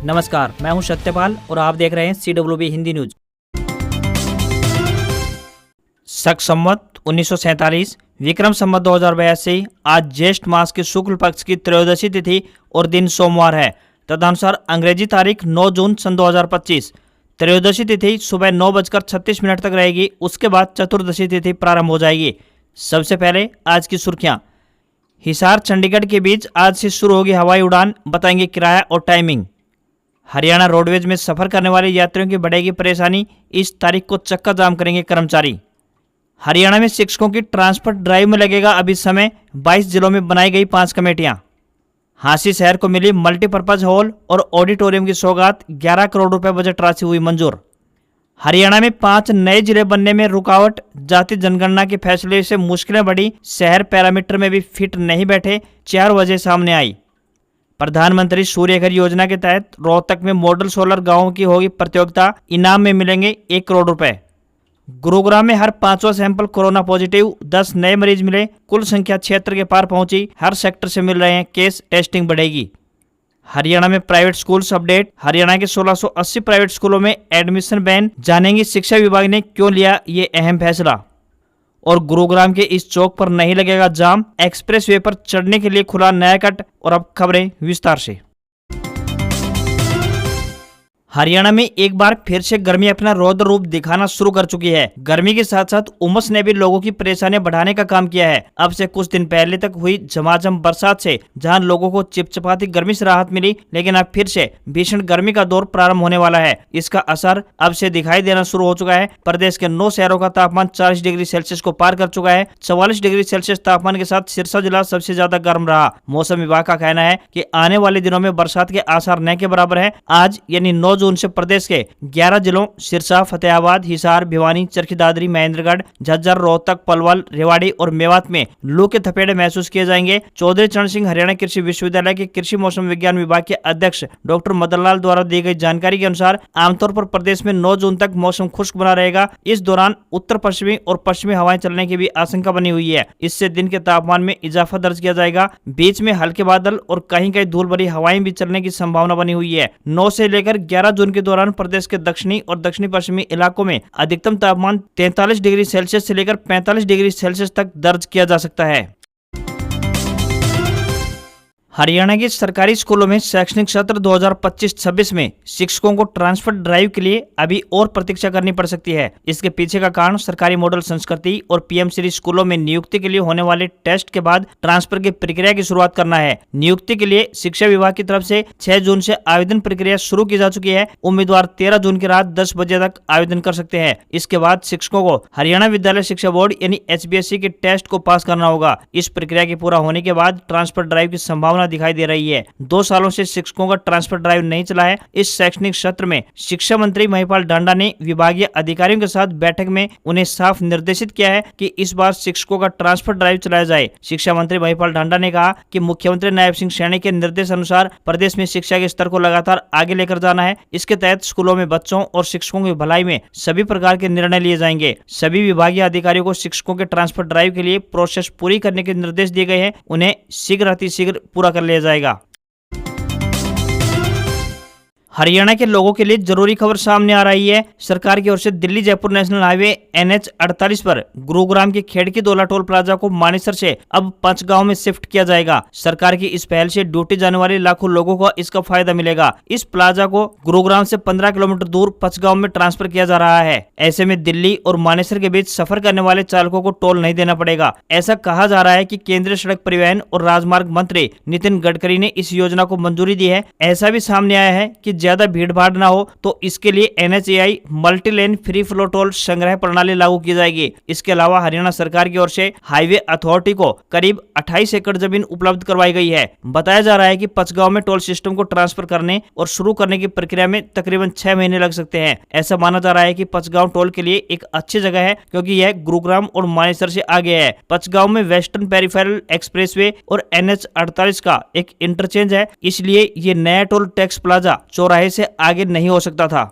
नमस्कार, मैं हूं सत्यपाल और आप देख रहे हैं CWB हिंदी न्यूज। शक संवत 1947 विक्रम संवत 2082 आज ज्येष्ठ मास के शुक्ल पक्ष की त्रयोदशी तिथि और दिन सोमवार है। तदनुसार अंग्रेजी तारीख 9 जून सन 2025। त्रयोदशी तिथि सुबह 9:36 तक रहेगी। उसके बाद चतुर्दशी तिथि प्रारंभ हो जाएगी। सबसे पहले आज की सुर्खियां। हिसार चंडीगढ़ के बीच आज से शुरू होगी हवाई उड़ान, बताएंगे किराया और टाइमिंग। हरियाणा रोडवेज में सफर करने वाले यात्रियों की बढ़ेगी परेशानी, इस तारीख को चक्का जाम करेंगे कर्मचारी। हरियाणा में शिक्षकों की ट्रांसफर ड्राइव में लगेगा अभी समय, 22 जिलों में बनाई गई 5 कमेटियां। हांसी शहर को मिली मल्टीपर्पज हॉल और ऑडिटोरियम की सौगात, 11 करोड़ रुपए बजट राशि हुई मंजूर। हरियाणा में 5 नए जिले बनने में रुकावट, जाति जनगणना के फैसले से मुश्किलें बढ़ी, शहर पैरामीटर में भी फिट नहीं बैठे, 4 वजह सामने आई। प्रधानमंत्री सूर्य घर योजना के तहत रोहतक में मॉडल सोलर गांवों की होगी प्रतियोगिता, इनाम में मिलेंगे 1 करोड़ रुपए। गुरुग्राम में हर 5वां सैंपल कोरोना पॉजिटिव, 10 नए मरीज मिले, कुल संख्या 76 के पार पहुंची। हर सेक्टर से मिल रहे हैं केस, टेस्टिंग बढ़ेगी। हरियाणा में प्राइवेट स्कूल्स अपडेट। हरियाणा के 1680 प्राइवेट स्कूलों में एडमिशन बैन, जानेंगे शिक्षा विभाग ने क्यों लिया ये अहम फैसला। और गुरुग्राम के इस चौक पर नहीं लगेगा जाम, एक्सप्रेसवे पर चढ़ने के लिए खुला नया कट। और अब खबरें विस्तार से। हरियाणा में एक बार फिर से गर्मी अपना रौद्र रूप दिखाना शुरू कर चुकी है। गर्मी के साथ साथ उमस ने भी लोगों की परेशानियां बढ़ाने का काम किया है। अब से कुछ दिन पहले तक हुई झमाझम बरसात से जहां लोगों को चिपचिपाती गर्मी से राहत मिली, लेकिन अब फिर से भीषण गर्मी का दौर प्रारंभ होने वाला है। इसका असर अब से दिखाई देना शुरू हो चुका है। प्रदेश के 9 शहरों का तापमान 40 डिग्री सेल्सियस को पार कर चुका है। 44 डिग्री सेल्सियस तापमान के साथ सिरसा जिला सबसे ज्यादा गर्म रहा। मौसम विभाग का कहना है कि आने वाले दिनों में बरसात के आसार न के बराबर है। आज यानी 9 जून से प्रदेश के 11 जिलों सिरसा, फतेहाबाद, हिसार, भिवानी, चरखी दादरी, महेंद्रगढ़, झज्जर, रोहतक, पलवल, रेवाड़ी और मेवात में लू के थपेड़े महसूस किए जाएंगे। चौधरी चरण सिंह हरियाणा कृषि विश्वविद्यालय के कृषि मौसम विज्ञान विभाग के अध्यक्ष डॉक्टर मदन लाल द्वारा दी गई जानकारी के अनुसार आमतौर पर प्रदेश में 9 जून तक मौसम खुश्क बना रहेगा। इस दौरान उत्तर पश्चिमी और पश्चिमी हवाएं चलने की भी आशंका बनी हुई है। इससे दिन के तापमान में इजाफा दर्ज किया जाएगा। बीच में हल्के बादल और कहीं कहीं धूल भरी हवाएं भी चलने की संभावना बनी हुई है। 9 से लेकर 11 जून के दौरान प्रदेश के दक्षिणी और दक्षिणी पश्चिमी इलाकों में अधिकतम तापमान 43 डिग्री सेल्सियस से लेकर 45 डिग्री सेल्सियस तक दर्ज किया जा सकता है। हरियाणा के सरकारी स्कूलों में शैक्षणिक सत्र 2025-26 में शिक्षकों को ट्रांसफर ड्राइव के लिए अभी और प्रतीक्षा करनी पड़ सकती है। इसके पीछे का कारण सरकारी मॉडल संस्कृति और पीएम श्री स्कूलों में नियुक्ति के लिए होने वाले टेस्ट के बाद ट्रांसफर की प्रक्रिया की शुरुआत करना है। नियुक्ति के लिए शिक्षा विभाग की तरफ से 6 जून से आवेदन प्रक्रिया शुरू की जा चुकी है। उम्मीदवार 13 जून की रात 10 बजे तक आवेदन कर सकते हैं। इसके बाद शिक्षकों को हरियाणा विद्यालय शिक्षा बोर्ड यानी HBSC के टेस्ट को पास करना होगा। इस प्रक्रिया के पूरा होने के बाद ट्रांसफर ड्राइव की संभावना दिखाई दे रही है। 2 सालों से शिक्षकों का ट्रांसफर ड्राइव नहीं चला है। इस शैक्षणिक सत्र में शिक्षा मंत्री महिपाल ढांडा ने विभागीय अधिकारियों के साथ बैठक में उन्हें साफ निर्देशित किया है कि इस बार शिक्षकों का ट्रांसफर ड्राइव चलाया जाए। शिक्षा मंत्री महिपाल ढांडा ने कहा कि मुख्यमंत्री नायब सिंह सैनी के निर्देश अनुसार प्रदेश में शिक्षा के स्तर को लगातार आगे लेकर जाना है। इसके तहत स्कूलों में बच्चों और शिक्षकों की भलाई में सभी प्रकार के निर्णय लिए जाएंगे। सभी विभागीय अधिकारियों को शिक्षकों के ट्रांसफर ड्राइव के लिए प्रोसेस पूरी करने के निर्देश दिए गए हैं। उन्हें शीघ्र अतिशीघ्र पूरा कर लिया जाएगा। हरियाणा के लोगों के लिए जरूरी खबर सामने आ रही है। सरकार की ओर से Delhi Jaipur national highway NH 48 पर गुरुग्राम के खेड़की दोला टोल प्लाजा को मानेसर से अब पंचगांव में शिफ्ट किया जाएगा। सरकार की इस पहल से ड्यूटी जाने वाले लाखों लोगों को इसका फायदा मिलेगा। इस प्लाजा को गुरुग्राम से 15 किलोमीटर दूर पंचगांव में ट्रांसफर किया जा रहा है। ऐसे में दिल्ली और मानेसर के बीच सफर करने वाले चालकों को टोल नहीं देना पड़ेगा। ऐसा कहा जा रहा है कि केंद्रीय सड़क परिवहन और राजमार्ग मंत्री नितिन गडकरी ने इस योजना को मंजूरी दी है। ऐसा भी सामने आया है कि ज्यादा भीड़ भाड़ न हो तो इसके लिए NHAI multi lane free flow toll संग्रह प्रणाली लागू की जाएगी। इसके अलावा हरियाणा सरकार की ओर से हाईवे अथॉरिटी को करीब 28 एकड़ जमीन उपलब्ध करवाई गई है। बताया जा रहा है कि पंचगांव में टोल सिस्टम को ट्रांसफर करने और शुरू करने की प्रक्रिया में तकरीबन 6 महीने लग सकते हैं। ऐसा माना जा रहा है कि पंचगांव टोल के लिए एक अच्छी जगह है क्योंकि यह गुरुग्राम और मानेसर से आगे है। पंचगांव में वेस्टर्न पेरिफेरल एक्सप्रेसवे और NH 48 का एक इंटरचेंज है, इसलिए ये नया टोल टैक्स प्लाजा चौराहे से आगे नहीं हो सकता था।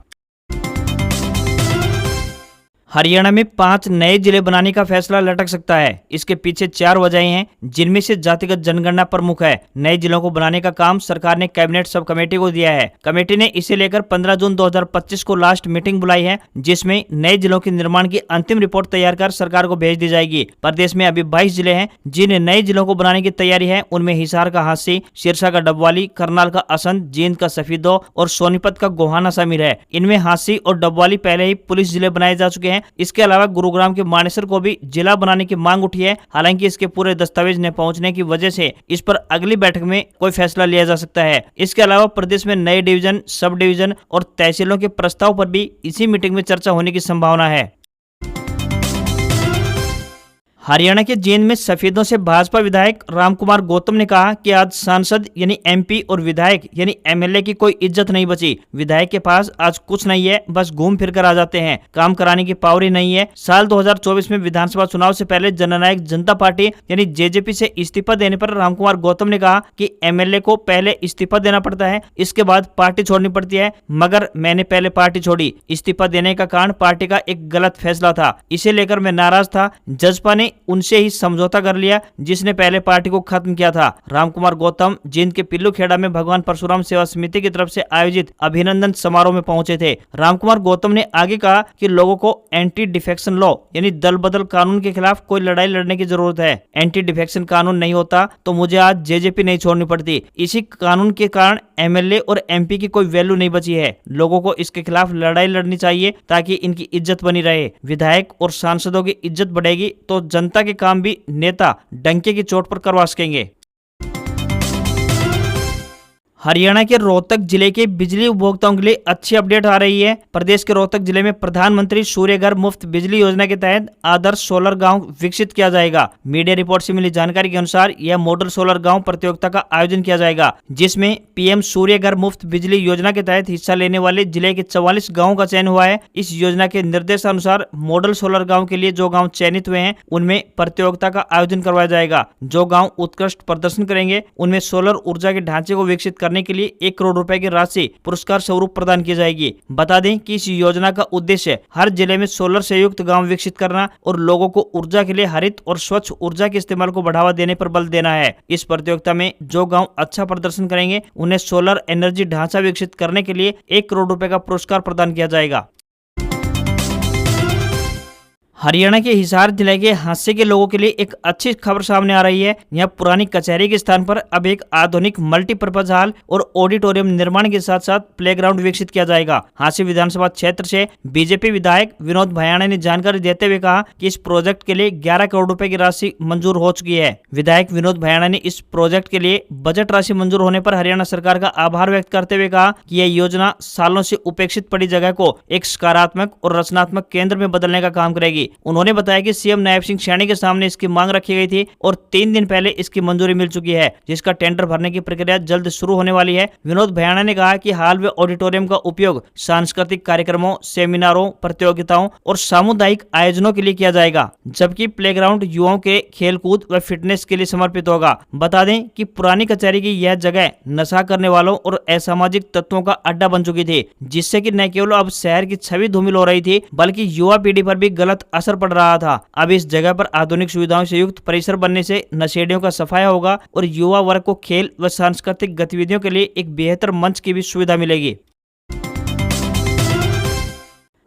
हरियाणा में 5 नए जिले बनाने का फैसला लटक सकता है। इसके पीछे 4 वजहें हैं, जिनमें से जातिगत जनगणना प्रमुख है। नए जिलों को बनाने का काम सरकार ने कैबिनेट सब कमेटी को दिया है। कमेटी ने इसे लेकर 15 जून 2025 को लास्ट मीटिंग बुलाई है, जिसमें नए जिलों के निर्माण की अंतिम रिपोर्ट तैयार कर सरकार को भेज दी जाएगी। प्रदेश में अभी 22 जिले हैं जिन नए जिलों को बनाने की तैयारी है। उनमें हिसार का हांसी, सिरसा का डबवाली, करनाल का असंध, जींद का सफीदो और सोनीपत का गोहाना शामिल है। इनमें हांसी और डबवाली पहले ही पुलिस जिले बनाए जा चुके हैं। इसके अलावा गुरुग्राम के मानेसर को भी जिला बनाने की मांग उठी है। हालांकि इसके पूरे दस्तावेज न पहुंचने की वजह से इस पर अगली बैठक में कोई फैसला लिया जा सकता है। इसके अलावा प्रदेश में नए डिवीजन, सब डिवीजन और तहसीलों के प्रस्ताव पर भी इसी मीटिंग में चर्चा होने की संभावना है। हरियाणा के जींद में सफेदों से भाजपा विधायक रामकुमार गौतम ने कहा कि आज सांसद यानी एमपी और विधायक यानी एमएलए की कोई इज्जत नहीं बची। विधायक के पास आज कुछ नहीं है, बस घूम फिर कर आ जाते हैं, काम कराने की पावर ही नहीं है। साल 2024 में विधानसभा चुनाव से पहले जननायक जनता पार्टी यानी जेजेपी से इस्तीफा देने पर रामकुमार गौतम ने कहा कि एमएलए को पहले इस्तीफा देना पड़ता है, इसके बाद पार्टी छोड़नी पड़ती है, मगर मैंने पहले पार्टी छोड़ी। इस्तीफा देने का कारण पार्टी का एक गलत फैसला था, इसे लेकर मैं नाराज था। जजपा ने उनसे ही समझौता कर लिया जिसने पहले पार्टी को खत्म किया था। रामकुमार गौतम जींद के पिल्लू खेड़ा में भगवान परशुराम सेवा समिति की तरफ से आयोजित अभिनंदन समारोह में पहुंचे थे। रामकुमार गौतम ने आगे कहा कि लोगों को एंटी डिफेक्शन लॉ यानी दल बदल कानून के खिलाफ कोई लड़ाई लड़ने की जरूरत है। एंटी डिफेक्शन कानून नहीं होता तो मुझे आज जेजेपी नहीं छोड़नी पड़ती। इसी कानून के कारण एमएलए और एमपी की कोई वैल्यू नहीं बची है। लोगों को इसके खिलाफ लड़ाई लड़नी चाहिए ताकि इनकी इज्जत बनी रहे। विधायक और सांसदों की इज्जत बढ़ेगी तो जनता के काम भी नेता डंके की चोट पर करवा सकेंगे। हरियाणा के रोहतक जिले के बिजली उपभोक्ताओं के लिए अच्छी अपडेट आ रही है। प्रदेश के रोहतक जिले में प्रधानमंत्री सूर्य घर मुफ्त बिजली योजना के तहत आदर्श सोलर गांव विकसित किया जाएगा। मीडिया रिपोर्ट से मिली जानकारी के अनुसार यह मॉडल सोलर गांव प्रतियोगिता का आयोजन किया जाएगा, जिसमें पीएम सूर्य घर मुफ्त बिजली योजना के तहत हिस्सा लेने वाले जिले के 44 गाँव का चयन हुआ है। इस योजना के निर्देशानुसार मॉडल सोलर गाँव के लिए जो गाँव चयनित हुए हैं उनमें प्रतियोगिता का आयोजन करवाया जाएगा। जो गाँव उत्कृष्ट प्रदर्शन करेंगे उनमें सोलर ऊर्जा के ढांचे को विकसित करने के लिए 1 करोड़ रुपए की राशि पुरस्कार स्वरूप प्रदान की जाएगी। बता दें कि इस योजना का उद्देश्य हर जिले में सोलर से युक्त गांव विकसित करना और लोगों को ऊर्जा के लिए हरित और स्वच्छ ऊर्जा के इस्तेमाल को बढ़ावा देने पर बल देना है। इस प्रतियोगिता में जो गांव अच्छा प्रदर्शन करेंगे उन्हें सोलर एनर्जी ढांचा विकसित करने के लिए 1 करोड़ रुपए का पुरस्कार प्रदान किया जाएगा। हरियाणा के हिसार जिले के हांसी के लोगों के लिए एक अच्छी खबर सामने आ रही है। यहाँ पुरानी कचहरी के स्थान पर अब एक आधुनिक मल्टीपर्पज हॉल और ऑडिटोरियम निर्माण के साथ साथ प्लेग्राउंड विकसित किया जाएगा। हांसी विधानसभा क्षेत्र से बीजेपी विधायक विनोद भयाणा ने जानकारी देते हुए कहा कि इस प्रोजेक्ट के लिए 11 करोड़ रुपए की राशि मंजूर हो चुकी है। विधायक विनोद भयाणा ने इस प्रोजेक्ट के लिए बजट राशि मंजूर होने पर हरियाणा सरकार का आभार व्यक्त करते हुए कहा कि यह योजना सालों से उपेक्षित पड़ी जगह को एक सकारात्मक और रचनात्मक केंद्र में बदलने का काम करेगी। उन्होंने बताया कि सीएम नायब सिंह सैनी के सामने इसकी मांग रखी गई थी और 3 दिन पहले इसकी मंजूरी मिल चुकी है, जिसका टेंडर भरने की प्रक्रिया जल्द शुरू होने वाली है। विनोद भयाणा ने कहा कि हॉल व ऑडिटोरियम का उपयोग सांस्कृतिक कार्यक्रमों, सेमिनारों, प्रतियोगिताओं और सामुदायिक आयोजनों के लिए किया जाएगा, जबकि प्लेग्राउंड युवाओं के खेलकूद व फिटनेस के लिए समर्पित होगा। बता दें कि पुरानी कचहरी की यह जगह नशा करने वालों और असामाजिक तत्वों का अड्डा बन चुकी थी, जिससे कि न केवल अब शहर की छवि धूमिल हो रही थी बल्कि युवा पीढ़ी पर भी गलत असर पड़ रहा था। अब इस जगह पर आधुनिक सुविधाओं से युक्त परिसर बनने से नशेड़ियों का सफाया होगा और युवा वर्ग को खेल व सांस्कृतिक गतिविधियों के लिए एक बेहतर मंच की भी सुविधा मिलेगी।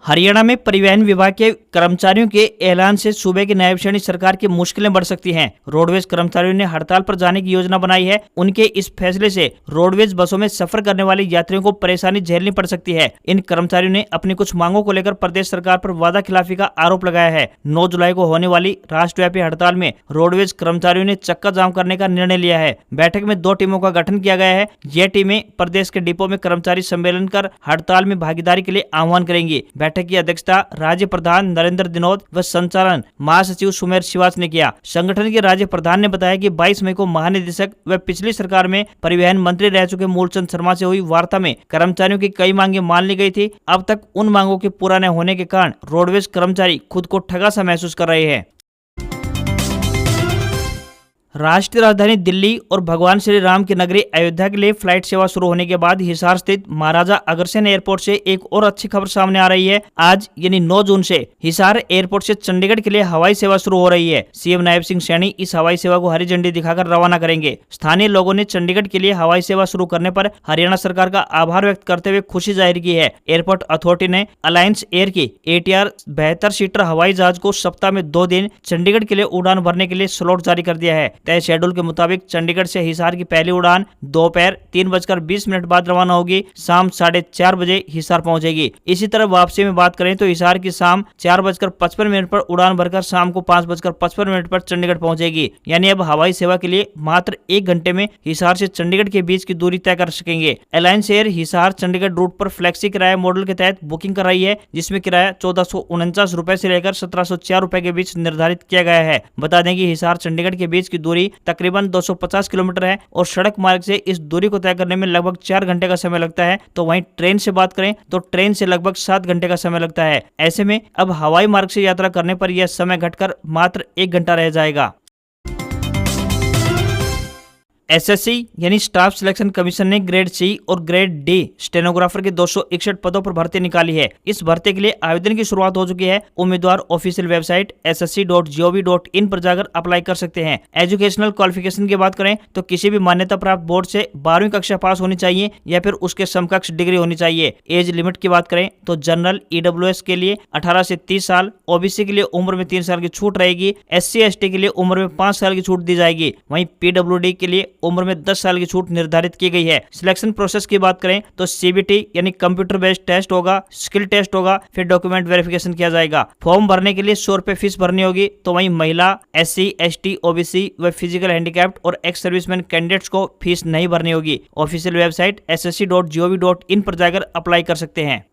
हरियाणा में परिवहन विभाग के कर्मचारियों के ऐलान से सूबे की नायब श्रेणी सरकार की मुश्किलें बढ़ सकती हैं। रोडवेज कर्मचारियों ने हड़ताल पर जाने की योजना बनाई है। उनके इस फैसले से रोडवेज बसों में सफर करने वाले यात्रियों को परेशानी झेलनी पड़ सकती है। इन कर्मचारियों ने अपनी कुछ मांगों को लेकर प्रदेश सरकार पर वादा खिलाफी का आरोप लगाया है। 9 जुलाई को होने वाली राष्ट्रव्यापी हड़ताल में रोडवेज कर्मचारियों ने चक्का जाम करने का निर्णय लिया है। बैठक में 2 टीमों का गठन किया गया है। यह टीमें प्रदेश के डिपो में कर्मचारी सम्मेलन कर हड़ताल में भागीदारी के लिए आह्वान करेंगी। बैठक की अध्यक्षता राज्य प्रधान नरेंद्र दिनोद व संचालन महासचिव सुमेर शिवाच ने किया। संगठन के राज्य प्रधान ने बताया कि 22 मई को महानिदेशक व पिछली सरकार में परिवहन मंत्री रह चुके मूलचंद शर्मा से हुई वार्ता में कर्मचारियों की कई मांगे मान ली गई थी। अब तक उन मांगों के पूरा न होने के कारण रोडवेज कर्मचारी खुद को ठगा सा महसूस कर रहे हैं। राष्ट्रीय राजधानी दिल्ली और भगवान श्री राम की नगरी अयोध्या के लिए फ्लाइट सेवा शुरू होने के बाद हिसार स्थित महाराजा अग्रसेन एयरपोर्ट से एक और अच्छी खबर सामने आ रही है। आज यानी 9 जून से हिसार एयरपोर्ट से चंडीगढ़ के लिए हवाई सेवा शुरू हो रही है। सीएम नायब सिंह सैनी इस हवाई सेवा को हरी झंडी दिखाकर रवाना करेंगे। स्थानीय लोगों ने चंडीगढ़ के लिए हवाई सेवा शुरू करने पर हरियाणा सरकार का आभार व्यक्त करते हुए खुशी जाहिर की है। एयरपोर्ट अथॉरिटी ने अलायंस एयर की ATR 72 सीटर हवाई जहाज को सप्ताह में 2 दिन चंडीगढ़ के लिए उड़ान भरने के लिए स्लॉट जारी कर दिया है। तय शेड्यूल के मुताबिक चंडीगढ़ से हिसार की पहली उड़ान दोपहर 3:20 बाद रवाना होगी, शाम 4:30 बजे हिसार पहुंचेगी। इसी तरह वापसी में बात करें तो हिसार की शाम 4:55 पर उड़ान भरकर शाम को 5:55 पर चंडीगढ़ पहुंचेगी। यानी अब हवाई सेवा के लिए मात्र 1 घंटे में हिसार से चंडीगढ़ के बीच की दूरी तय कर सकेंगे। Alliance air Hisar Chandigarh route पर फ्लेक्सी किराया मॉडल के तहत बुकिंग कर रही है, जिसमें किराया 1449 रुपए से लेकर 1704 रुपए के बीच निर्धारित किया गया है। बता दें कि हिसार चंडीगढ़ के बीच की दूरी तकरीबन 250 किलोमीटर है और सड़क मार्ग से इस दूरी को तय करने में लगभग 4 घंटे का समय लगता है। तो वहीं ट्रेन से बात करें तो ट्रेन से लगभग 7 घंटे का समय लगता है। ऐसे में अब हवाई मार्ग से यात्रा करने पर यह समय घटकर मात्र 1 घंटा रह जाएगा। SSC यानी स्टाफ सिलेक्शन कमीशन ने ग्रेड C और ग्रेड D स्टेनोग्राफर के 261 पदों पर भर्ती निकाली है। इस भर्ती के लिए आवेदन की शुरुआत हो चुकी है। उम्मीदवार ऑफिशियल वेबसाइट ssc.gov.in पर जाकर अप्लाई कर सकते हैं। एजुकेशनल क्वालिफिकेशन की बात करें तो किसी भी मान्यता प्राप्त बोर्ड से 12वीं कक्षा पास होनी चाहिए या फिर उसके समकक्ष डिग्री होनी चाहिए। एज लिमिट की बात करें तो जनरल EWS के लिए 18 से 30 साल, OBC के लिए उम्र में 3 साल की छूट रहेगी, SC ST के लिए उम्र में 5 साल की छूट दी जाएगी। वहीं PWD के लिए उम्र में 10 साल की छूट निर्धारित की गई है। सिलेक्शन प्रोसेस की बात करें तो CBT यानी कंप्यूटर बेस्ड टेस्ट होगा, स्किल टेस्ट होगा, फिर डॉक्यूमेंट वेरिफिकेशन किया जाएगा। फॉर्म भरने के लिए 100 रुपए फीस भरनी होगी। तो वहीं महिला, SC ST OBC व फिजिकल हैंडीकैप्ड और एक्स सर्विसमैन कैंडिडेट्स को फीस नहीं भरनी होगी। ऑफिशियल वेबसाइट ssc.gov.in पर जाकर अप्लाई कर सकते हैं।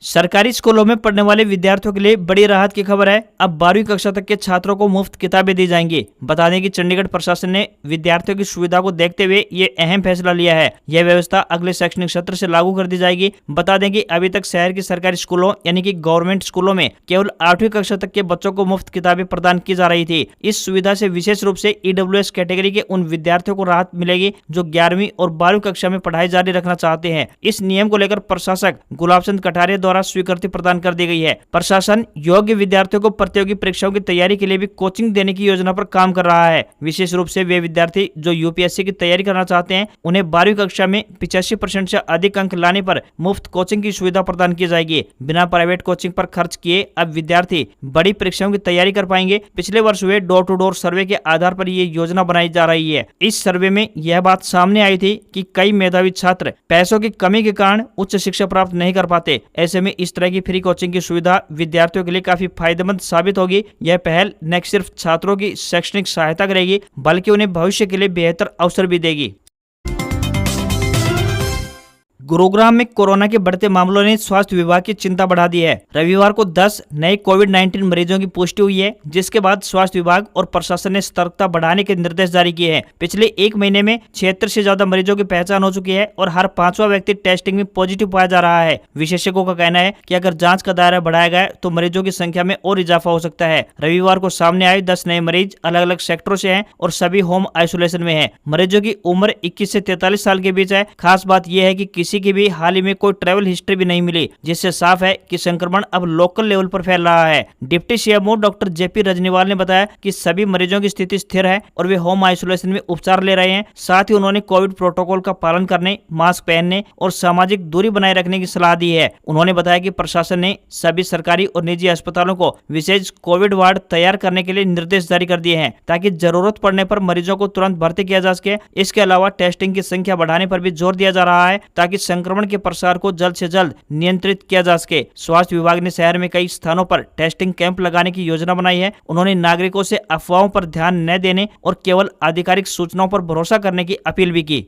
सरकारी स्कूलों में पढ़ने वाले विद्यार्थियों के लिए बड़ी राहत की खबर है। अब 12वीं कक्षा तक के छात्रों को मुफ्त किताबें दी जाएंगी। बता दें कि चंडीगढ़ प्रशासन ने विद्यार्थियों की सुविधा को देखते हुए ये अहम फैसला लिया है। यह व्यवस्था अगले शैक्षणिक सत्र से लागू कर दी जाएगी। बता दें कि अभी तक शहर की सरकारी स्कूलों यानी कि गवर्नमेंट स्कूलों में केवल 8वीं कक्षा तक के बच्चों को मुफ्त किताबें प्रदान की जा रही थी। इस सुविधा से विशेष रूप से EWS कैटेगरी के उन विद्यार्थियों को राहत मिलेगी जो 11वीं और 12वीं कक्षा में पढ़ाई जारी रखना चाहते हैं। इस नियम को लेकर प्रशासक गुलाब चंद कटारिया द्वारा स्वीकृति प्रदान कर दी गई है। प्रशासन योग्य विद्यार्थियों को प्रतियोगी परीक्षाओं की तैयारी के लिए भी कोचिंग देने की योजना पर काम कर रहा है। विशेष रूप से वे विद्यार्थी जो UPSC की तैयारी करना चाहते हैं, उन्हें 12वीं कक्षा में 85% से अधिक अंक लाने पर मुफ्त कोचिंग की सुविधा प्रदान की जाएगी। बिना प्राइवेट कोचिंग पर खर्च किए अब विद्यार्थी बड़ी परीक्षाओं की तैयारी कर पाएंगे। पिछले वर्ष हुए डोर टू डोर सर्वे के आधार पर ये योजना बनाई जा रही है। इस सर्वे में यह बात सामने आई थी कि कई मेधावी छात्र पैसों की कमी के कारण उच्च शिक्षा प्राप्त नहीं कर पाते। ऐसे में इस तरह की फ्री कोचिंग की सुविधा विद्यार्थियों के लिए काफी फायदेमंद साबित होगी। यह पहल न सिर्फ छात्रों की शैक्षणिक सहायता करेगी बल्कि उन्हें भविष्य के लिए बेहतर अवसर भी देगी। गुरुग्राम में कोरोना के बढ़ते मामलों ने स्वास्थ्य विभाग की चिंता बढ़ा दी है। रविवार को 10 नए कोविड-19 मरीजों की पुष्टि हुई है, जिसके बाद स्वास्थ्य विभाग और प्रशासन ने सतर्कता बढ़ाने के निर्देश जारी किए हैं। पिछले 1 महीने में 76 से ज्यादा मरीजों की पहचान हो चुकी है और हर 5वां व्यक्ति टेस्टिंग में पॉजिटिव पाया जा रहा है। विशेषज्ञों का कहना है कि अगर जांच का दायरा बढ़ाया गया तो मरीजों की संख्या में और इजाफा हो सकता है। रविवार को सामने आए 10 नए मरीज अलग अलग सेक्टरों से हैं और सभी होम आइसोलेशन में हैं। मरीजों की उम्र 21 से 43 साल के बीच है। खास बात यह है कि किसी की भी हाल ही में कोई ट्रैवल हिस्ट्री भी नहीं मिली, जिससे साफ है कि संक्रमण अब लोकल लेवल पर फैल रहा है। डिप्टी CMO डॉक्टर JP रजनीवाल ने बताया कि सभी मरीजों की स्थिति स्थिर है और वे होम आइसोलेशन में उपचार ले रहे हैं। साथ ही उन्होंने कोविड प्रोटोकॉल का पालन करने, मास्क पहनने और सामाजिक दूरी बनाए रखने की सलाह दी है। उन्होंने बताया कि प्रशासन ने सभी सरकारी और निजी अस्पतालों को विशेष कोविड वार्ड तैयार करने के लिए निर्देश जारी कर दिए हैं, ताकि जरूरत पड़ने पर मरीजों को तुरंत भर्ती किया जा सके। इसके अलावा टेस्टिंग की संख्या बढ़ाने पर भी जोर दिया जा रहा है, ताकि संक्रमण के प्रसार को जल्द से जल्द नियंत्रित किया जा सके। स्वास्थ्य विभाग ने शहर में कई स्थानों पर टेस्टिंग कैंप लगाने की योजना बनाई है। उन्होंने नागरिकों से अफवाहों पर ध्यान न देने और केवल आधिकारिक सूचनाओं पर भरोसा करने की अपील भी की।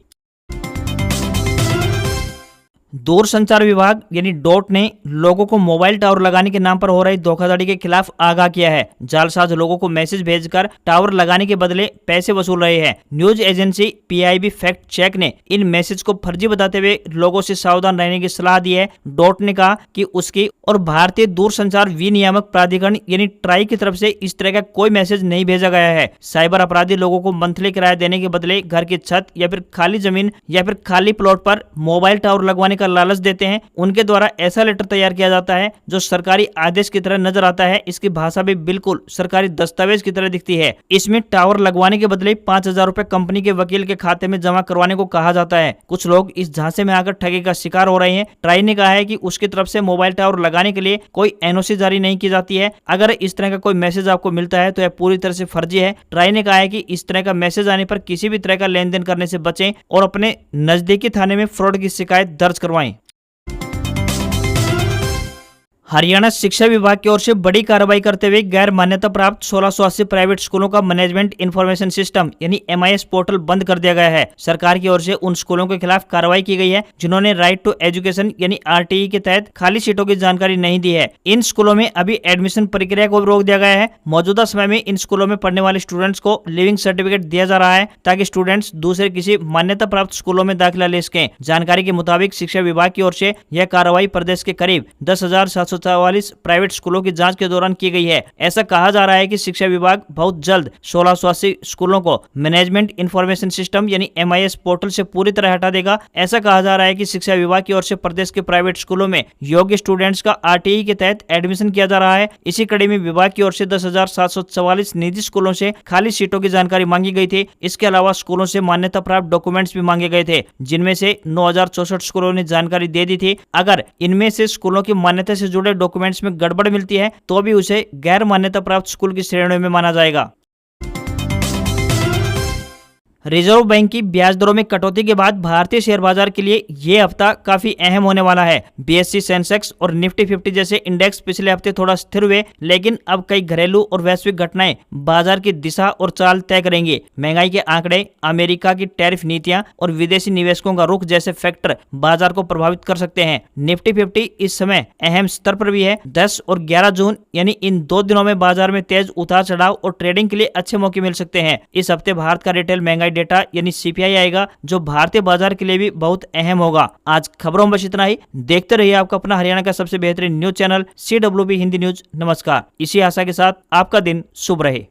दूरसंचार विभाग यानी डॉट ने लोगों को मोबाइल टावर लगाने के नाम पर हो रही धोखाधड़ी के खिलाफ आगाह किया है। जालसाज लोगों को मैसेज भेजकर टावर लगाने के बदले पैसे वसूल रहे हैं। News agency PIB fact check ने इन मैसेज को फर्जी बताते हुए लोगों से सावधान रहने की सलाह दी है। डॉट ने कहा कि उसकी और भारतीय दूरसंचार विनियामक प्राधिकरण यानी ट्राई की तरफ से इस तरह का कोई मैसेज नहीं भेजा गया है। साइबर अपराधी लोगों को मंथली किराया देने के बदले घर की छत या फिर खाली जमीन या फिर खाली प्लॉट पर मोबाइल टावर लगवाने का लालच देते हैं। उनके द्वारा ऐसा लेटर तैयार किया जाता है जो सरकारी आदेश की तरह नजर आता है। इसकी भाषा भी बिल्कुल सरकारी दस्तावेज की तरह दिखती है। इसमें टावर लगवाने के बदले 5,000 रुपए कंपनी के वकील के खाते में जमा करवाने को कहा जाता है। कुछ लोग इस झांसे में आकर ठगी का शिकार हो रहे हैं। ट्राई ने कहा है कि उसकी तरफ से मोबाइल टावर लगाने के लिए कोई एनओसी जारी नहीं की जाती है। अगर इस तरह का कोई मैसेज आपको मिलता है तो यह पूरी तरह से फर्जी है। ट्राई ने कहा है कि इस तरह का मैसेज आने पर किसी भी तरह का लेन देन करने से बचें और अपने नजदीकी थाने में फ्रॉड की शिकायत दर्ज करवाएं। हरियाणा शिक्षा विभाग की ओर से बड़ी कार्रवाई करते हुए गैर मान्यता प्राप्त 1680 प्राइवेट स्कूलों का मैनेजमेंट इंफॉर्मेशन सिस्टम यानी MIS पोर्टल बंद कर दिया गया है। सरकार की ओर से उन स्कूलों के खिलाफ कार्रवाई की गई है जिन्होंने राइट टू एजुकेशन यानी RTE के तहत खाली सीटों की जानकारी नहीं दी है। इन स्कूलों में अभी एडमिशन प्रक्रिया को रोक दिया गया है। मौजूदा समय में इन स्कूलों में पढ़ने वाले स्टूडेंट्स को लिविंग सर्टिफिकेट दिया जा रहा है ताकि स्टूडेंट्स दूसरे किसी मान्यता प्राप्त स्कूलों में दाखिला ले सकें। जानकारी के मुताबिक शिक्षा विभाग की ओर से यह कार्रवाई प्रदेश के करीब 10,744 प्राइवेट स्कूलों की जांच के दौरान की गई है। ऐसा कहा जा रहा है कि शिक्षा विभाग बहुत जल्द 1680 स्कूलों को मैनेजमेंट इंफॉर्मेशन सिस्टम यानी MIS पोर्टल से पूरी तरह हटा देगा। ऐसा कहा जा रहा है कि शिक्षा विभाग की ओर से प्रदेश के प्राइवेट स्कूलों में योग्य स्टूडेंट्स का RTE के तहत एडमिशन किया जा रहा है। इसी कड़ी में विभाग की ओर से 10,744 निजी स्कूलों से खाली सीटों की जानकारी मांगी गई थी। इसके अलावा स्कूलों से मान्यता प्राप्त डॉक्यूमेंट्स भी मांगे गए थे, जिनमें से 9,064 स्कूलों ने जानकारी दे दी थी। अगर इनमें से स्कूलों की मान्यता से जुड़े डॉक्यूमेंट्स में गड़बड़ मिलती है तो भी उसे गैर मान्यता प्राप्त स्कूल की श्रेणी में माना जाएगा। रिजर्व बैंक की ब्याज दरों में कटौती के बाद भारतीय शेयर बाजार के लिए ये हफ्ता काफी अहम होने वाला है। BSE सेंसेक्स और निफ्टी 50 जैसे इंडेक्स पिछले हफ्ते थोड़ा स्थिर हुए, लेकिन अब कई घरेलू और वैश्विक घटनाएं बाजार की दिशा और चाल तय करेंगे। महंगाई के आंकड़े, अमेरिका की टैरिफ नीतियां और विदेशी निवेशकों का रुख जैसे फैक्टर बाजार को प्रभावित कर सकते हैं। निफ्टी 50 इस समय अहम स्तर पर भी है। 10 और 11 जून यानी इन 2 दिनों में बाजार में तेज उतार चढ़ाव और ट्रेडिंग के लिए अच्छे मौके मिल सकते हैं। इस हफ्ते भारत का रिटेल महंगाई डेटा यानी CPI आएगा, जो भारतीय बाजार के लिए भी बहुत अहम होगा। आज खबरों में बस इतना ही। देखते रहिए आपका अपना हरियाणा का सबसे बेहतरीन news channel CWB Hindi news. नमस्कार। इसी आशा के साथ आपका दिन शुभ रहे।